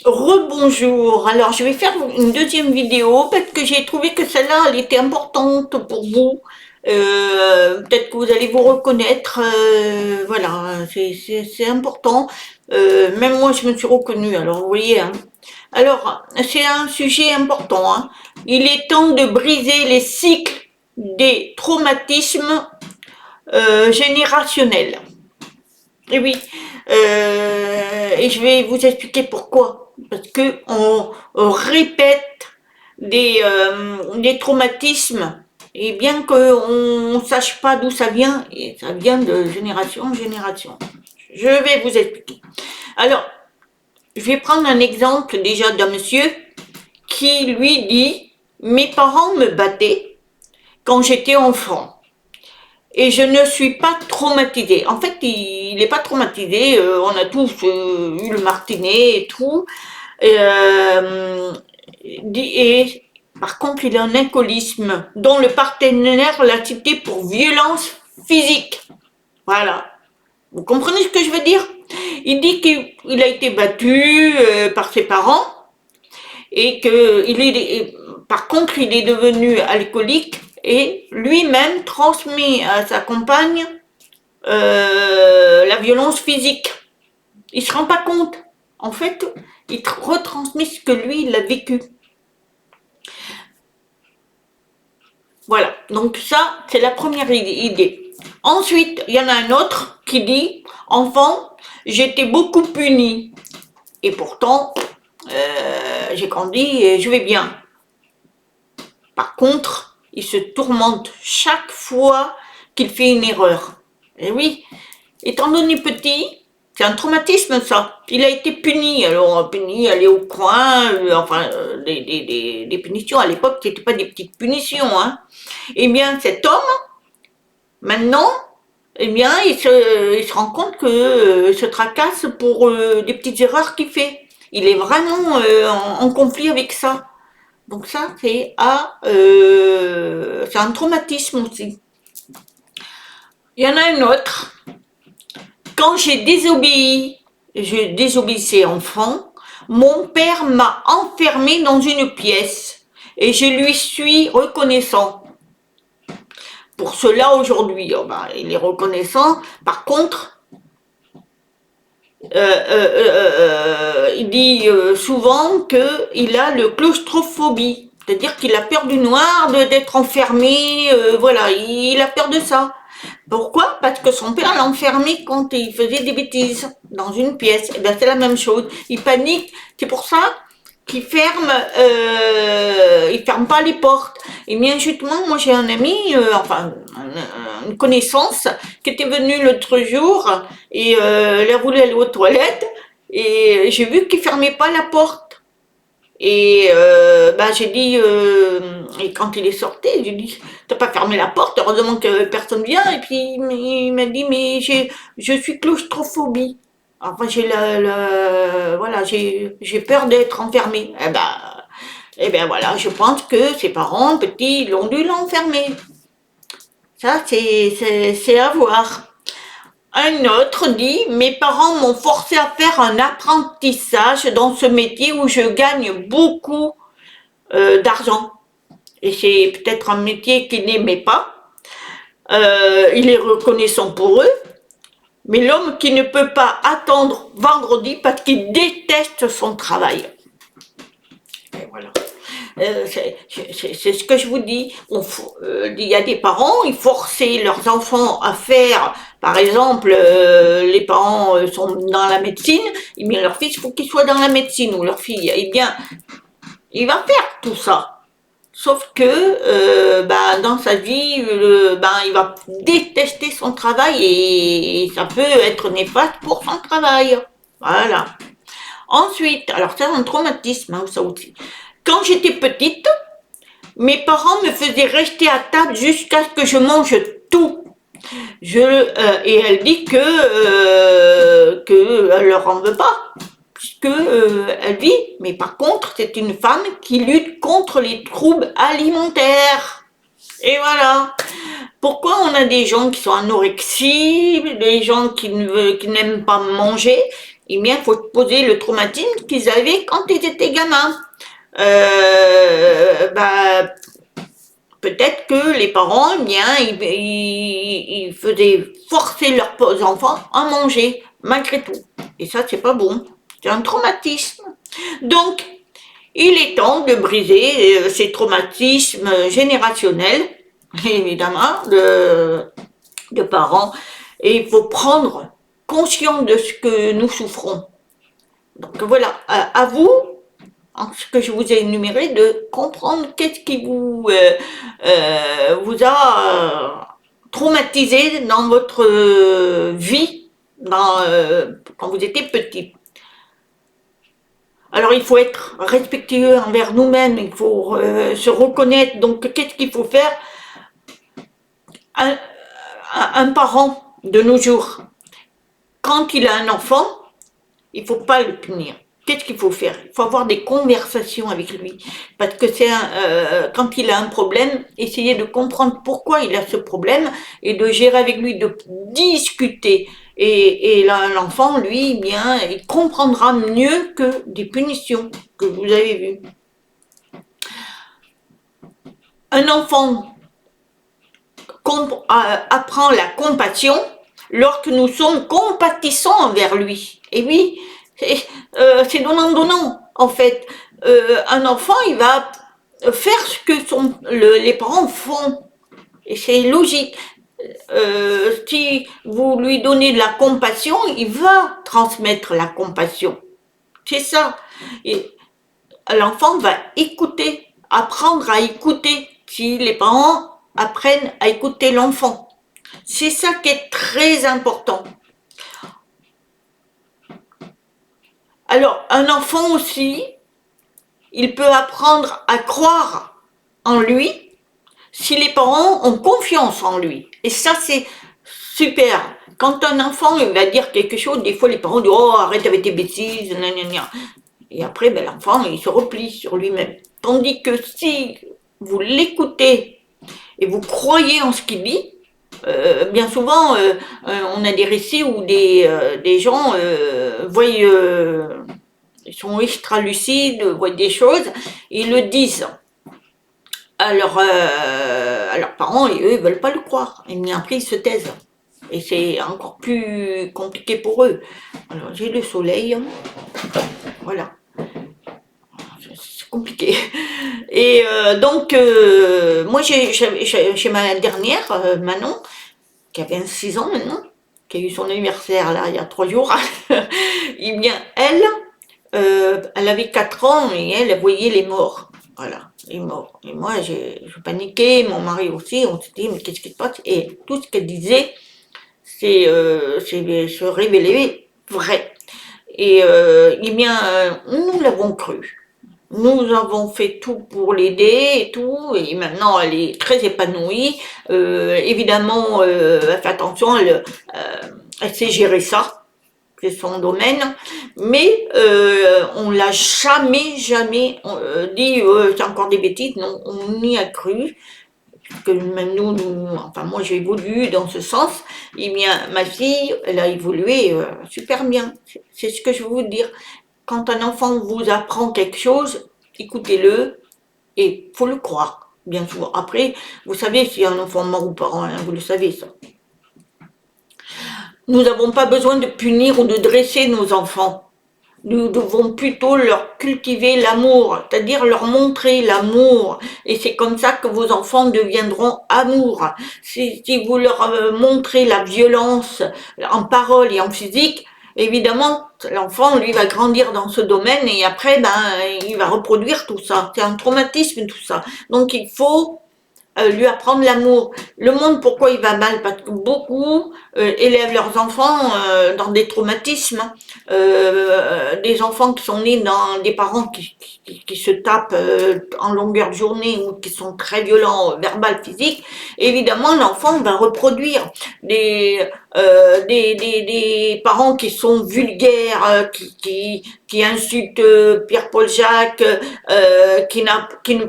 Rebonjour. Alors, je vais faire une deuxième vidéo parce que j'ai trouvé que celle-là, elle était importante pour vous. Peut-être que vous allez vous reconnaître. Voilà, c'est important. Même moi, je me suis reconnue. Alors, vous voyez, hein. Alors, c'est un sujet important, hein. Il est temps de briser les cycles des traumatismes générationnels. Et oui, et je vais vous expliquer pourquoi. Parce que on répète des traumatismes, et bien qu'on ne sache pas d'où ça vient, et ça vient de génération en génération. Je vais vous expliquer. Alors, je vais prendre un exemple déjà d'un monsieur qui lui dit, mes parents me battaient quand j'étais enfant. Et je ne suis pas traumatisée. En fait, il n'est pas traumatisé. On a tous eu le martinet et tout. Et par contre, il a un alcoolisme dont le partenaire l'a cité pour violence physique. Voilà. Vous comprenez ce que je veux dire? Il dit qu'il a été battu par ses parents et que par contre, il est devenu alcoolique et lui-même transmet à sa compagne la violence physique. Il se rend pas compte. En fait, il retransmet ce que lui, il a vécu. Voilà. Donc ça, c'est la première idée. Ensuite, il y en a un autre qui dit, enfant, j'étais beaucoup puni. Et pourtant, j'ai grandi et je vais bien. Par contre, il se tourmente chaque fois qu'il fait une erreur. Et oui, étant donné petit, c'est un traumatisme ça. Il a été puni, alors puni, aller au coin, des punitions à l'époque, c'était pas des petites punitions, hein. Eh bien, cet homme, maintenant, eh bien, il se rend compte que se tracasse pour des petites erreurs qu'il fait. Il est vraiment en conflit avec ça. Donc ça, c'est un traumatisme aussi. Il y en a un autre. Quand j'ai désobéi, je désobéissais enfant, mon père m'a enfermé dans une pièce et je lui suis reconnaissant. Pour cela aujourd'hui, oh ben, il est reconnaissant. Par contre, il dit souvent qu'il a le claustrophobie, c'est-à-dire qu'il a peur du noir, d'être enfermé, voilà, il a peur de ça. Pourquoi? Parce que son père l'a enfermé quand il faisait des bêtises dans une pièce. Et bien c'est la même chose. Il panique. C'est pour ça qu'il il ferme pas les portes. Et bien justement, moi j'ai un ami, une connaissance, qui était venue l'autre jour et elle a voulu aller aux toilettes et j'ai vu qu'il fermait pas la porte. Et j'ai dit, et quand il est sorti, j'ai dit, t'as pas fermé la porte, heureusement que personne vient. Et puis il m'a dit, mais je suis claustrophobie. Enfin, voilà, j'ai peur d'être enfermée. Eh ben voilà, je pense que ses parents, petits, l'ont dû l'enfermer. Ça, c'est à voir. Un autre dit, mes parents m'ont forcé à faire un apprentissage dans ce métier où je gagne beaucoup d'argent. Et c'est peut-être un métier qu'ils n'aimaient pas. Il est reconnaissant pour eux. Mais l'homme qui ne peut pas attendre vendredi parce qu'il déteste son travail. Et voilà. C'est ce que je vous dis. Il y a des parents, ils forçaient leurs enfants à faire, par exemple, les parents sont dans la médecine, mais leur fils, il faut qu'il soit dans la médecine, ou leur fille. Eh bien, il va faire tout ça. Sauf que dans sa vie, il va détester son travail et ça peut être néfaste pour son travail. Voilà. Ensuite, alors c'est un traumatisme, hein, ça aussi. Quand j'étais petite, mes parents me faisaient rester à table jusqu'à ce que je mange tout. Et elle dit que elle leur en veut pas, puisque elle vit. Mais par contre, c'est une femme qui lutte contre les troubles alimentaires. Et voilà. Pourquoi on a des gens qui sont anorexiques, des gens qui n'aiment pas manger? Eh bien, il faut poser le traumatisme qu'ils avaient quand ils étaient gamins. Bah, peut-être que les parents, eh bien, ils faisaient forcer leurs enfants à manger, malgré tout. Et ça, c'est pas bon. C'est un traumatisme. Donc, il est temps de briser ces traumatismes générationnels, évidemment, de parents. Et il faut prendre conscience de ce que nous souffrons. Donc voilà, à vous, en ce que je vous ai énuméré, de comprendre qu'est-ce qui vous a traumatisé dans votre vie quand vous étiez petit. Alors il faut être respectueux envers nous-mêmes, il faut se reconnaître. Donc qu'est-ce qu'il faut faire? Un parent de nos jours, quand il a un enfant, il ne faut pas le punir. Qu'est-ce qu'il faut faire? Il faut avoir des conversations avec lui. Parce que quand il a un problème, essayer de comprendre pourquoi il a ce problème et de gérer avec lui, de discuter. Et là, l'enfant, lui, bien, il comprendra mieux que des punitions que vous avez vues. Un enfant apprend la compassion lorsque nous sommes compatissants envers lui. Et oui, c'est donnant-donnant, en fait. Un enfant, il va faire ce que les parents font. Et c'est logique. Si vous lui donnez de la compassion, il va transmettre la compassion. C'est ça. Et l'enfant va écouter, apprendre à écouter. Si les parents apprennent à écouter l'enfant. C'est ça qui est très important. Alors, un enfant aussi, il peut apprendre à croire en lui si les parents ont confiance en lui. Et ça, c'est super. Quand un enfant il va dire quelque chose, des fois les parents disent « Oh, arrête avec tes bêtises, gna. » Et après, ben, l'enfant, il se replie sur lui-même. Tandis que si vous l'écoutez et vous croyez en ce qu'il dit, bien souvent, on a des récits où des gens voient, ils sont extra lucides, voient des choses, et ils le disent à leurs parents, et eux, ils veulent pas le croire. Et après, ils se taisent. Et c'est encore plus compliqué pour eux. Alors, j'ai le soleil. Voilà. C'est compliqué. Et donc, moi, chez ma dernière, Manon, qui a 26 ans maintenant, qui a eu son anniversaire là, il y a 3 jours, eh bien, elle avait 4 ans et elle voyait les morts. Voilà, les morts. Et moi, je paniquais, mon mari aussi, on s'est dit, mais qu'est-ce qui se passe? Et tout ce qu'elle disait, c'est se révéler vrai. Et eh bien, nous l'avons cru. Nous avons fait tout pour l'aider et tout, et maintenant elle est très épanouie. Évidemment, elle fait attention, elle sait gérer ça, c'est son domaine, mais on l'a jamais dit c'est encore des bêtises, non, on y a cru. Que même enfin moi j'ai évolué dans ce sens, et bien ma fille, elle a évolué super bien. C'est ce que je veux vous dire. Quand un enfant vous apprend quelque chose, écoutez-le et faut le croire, bien souvent. Après, vous savez si un enfant mort ou pas, hein, vous le savez ça. Nous n'avons pas besoin de punir ou de dresser nos enfants. Nous devons plutôt leur cultiver l'amour, c'est-à-dire leur montrer l'amour. Et c'est comme ça que vos enfants deviendront amour. Si vous leur montrez la violence en parole et en physique, évidemment, l'enfant, lui, va grandir dans ce domaine et après, ben, il va reproduire tout ça. C'est un traumatisme, tout ça. Donc, il faut lui apprendre l'amour. Le monde, pourquoi il va mal? Parce que beaucoup élèvent leurs enfants dans des traumatismes, des enfants qui sont nés dans des parents qui se tapent en longueur de journée ou qui sont très violents, verbal, physique. Évidemment, l'enfant va reproduire des parents qui sont vulgaires, qui insultent Pierre-Paul Jacques, qui ne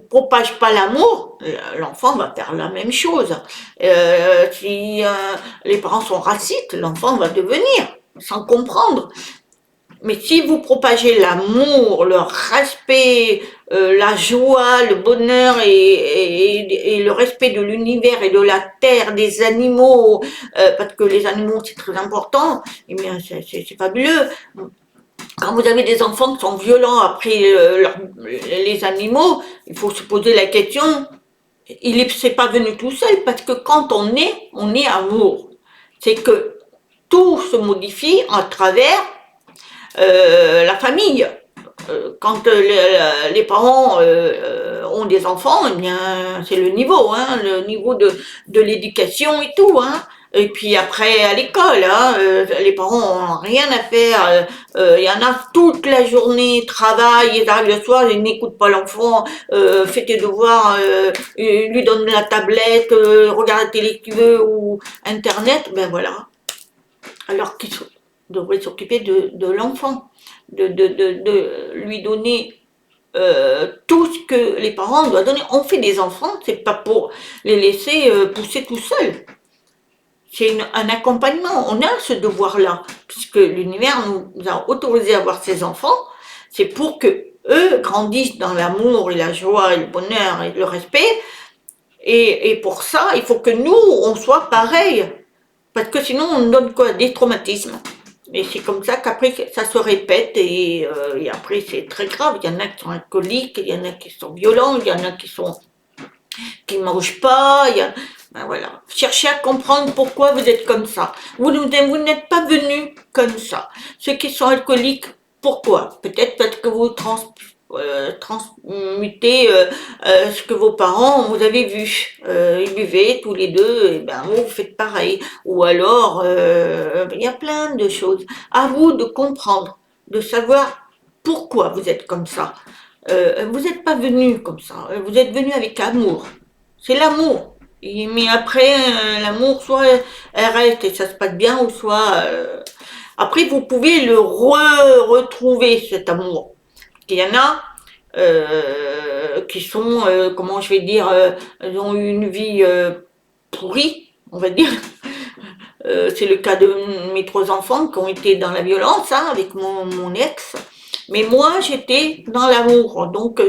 propage pas l'amour, l'enfant va faire la même chose. Si les parents sont racistes, l'enfant va devenir. sans comprendre. Mais si vous propagez l'amour, le respect, la joie, le bonheur et le respect de l'univers et de la terre, des animaux, parce que les animaux c'est très important, eh bien c'est fabuleux. Quand vous avez des enfants qui sont violents après les animaux, il faut se poser la question, c'est pas venu tout seul, parce que quand on est amour. C'est que tout se modifie à travers la famille. Quand les parents ont des enfants, eh bien, c'est le niveau de l'éducation et tout, hein. Et puis après à l'école, hein, les parents ont rien à faire. Il y en a toute la journée, travaillent, ils arrivent le soir, ils n'écoutent pas l'enfant, fait tes devoirs, lui donne la tablette, regarde la télé si tu veux ou internet, ben voilà. Alors qu'ils devraient s'occuper de l'enfant, de lui donner tout ce que les parents doivent donner. On fait des enfants, c'est pas pour les laisser pousser tout seuls. C'est un accompagnement. On a ce devoir-là, puisque l'univers nous a autorisé à avoir ces enfants. C'est pour que eux grandissent dans l'amour et la joie et le bonheur et le respect. Et pour ça, il faut que nous, on soit pareils. Parce que sinon, on donne quoi? Des traumatismes. Et c'est comme ça qu'après, ça se répète et après, c'est très grave. Il y en a qui sont alcooliques, il y en a qui sont violents, il y en a qui mangent pas. Ben voilà. Cherchez à comprendre pourquoi vous êtes comme ça. Vous n'êtes pas venu comme ça. Ceux qui sont alcooliques, pourquoi? Peut-être parce que vous transmutez ce que vos parents vous avez vu. Ils buvaient tous les deux, et ben vous faites pareil. Ou alors, il y a plein de choses. À vous de comprendre, de savoir pourquoi vous êtes comme ça. Vous n'êtes pas venu comme ça. Vous êtes venu avec amour. C'est l'amour. Mais après, l'amour, soit elle reste et ça se passe bien, ou soit après vous pouvez le retrouver cet amour. Il y en a qui sont, comment je vais dire, ils ont eu une vie pourrie, on va dire. C'est le cas de mes 3 enfants qui ont été dans la violence, hein, avec mon ex. Mais moi, j'étais dans l'amour. Donc,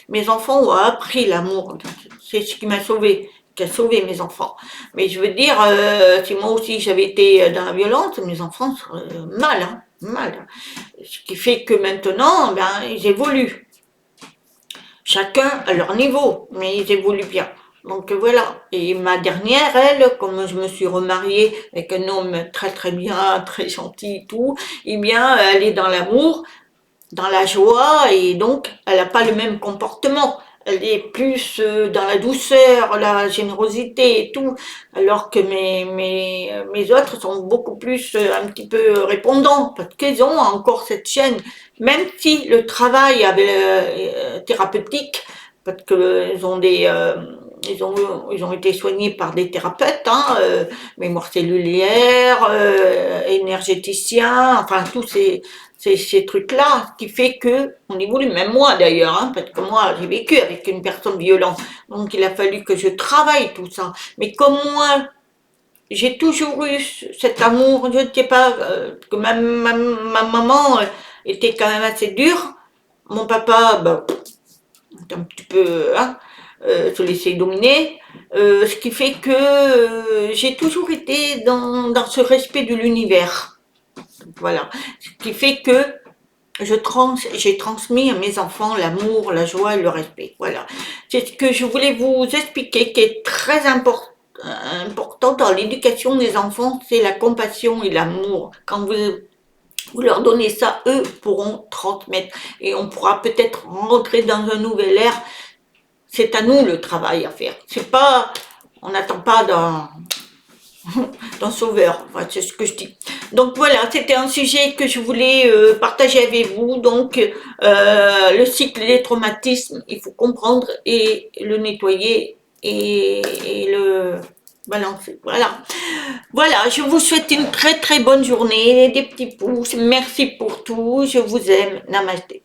mes enfants ont appris l'amour. C'est ce qui m'a sauvé, qui a sauvé mes enfants. Mais je veux dire, si moi aussi j'avais été dans la violence, mes enfants seraient mal, hein, mal. Ce qui fait que maintenant, ben, ils évoluent. Chacun à leur niveau, mais ils évoluent bien. Donc voilà. Et ma dernière, elle, comme je me suis remariée avec un homme très très bien, très gentil et tout, eh bien, elle est dans l'amour, dans la joie, et donc elle n'a pas le même comportement. Elle est plus dans la douceur, la générosité et tout, alors que mes autres sont beaucoup plus un petit peu répondants, parce qu'ils ont encore cette chaîne, même si le travail thérapeutique, parce qu'ils ont ils ont été soignés par des thérapeutes, hein, mémoire cellulaire, énergéticien, enfin tous ces trucs-là, qui fait que on évolue, même moi d'ailleurs, hein, parce que moi j'ai vécu avec une personne violente, donc il a fallu que je travaille tout ça. Mais comme moi, j'ai toujours eu cet amour, je ne sais pas, que ma maman était quand même assez dure, mon papa, ben, un petit peu, hein, se laisser dominer, ce qui fait que j'ai toujours été dans ce respect de l'univers. Voilà. Ce qui fait que j'ai transmis à mes enfants l'amour, la joie et le respect. Voilà. C'est ce que je voulais vous expliquer, qui est très important dans l'éducation des enfants, c'est la compassion et l'amour. Quand vous leur donnez ça, eux pourront transmettre. Et on pourra peut-être rentrer dans un nouvel ère. C'est à nous le travail à faire. C'est pas, on n'attend pas d'un sauveur, enfin, c'est ce que je dis. Donc voilà, c'était un sujet que je voulais partager avec vous. Donc le cycle des traumatismes, il faut comprendre et le nettoyer et le balancer. Voilà. Voilà, je vous souhaite une très très bonne journée, des petits pouces. Merci pour tout. Je vous aime. Namasté.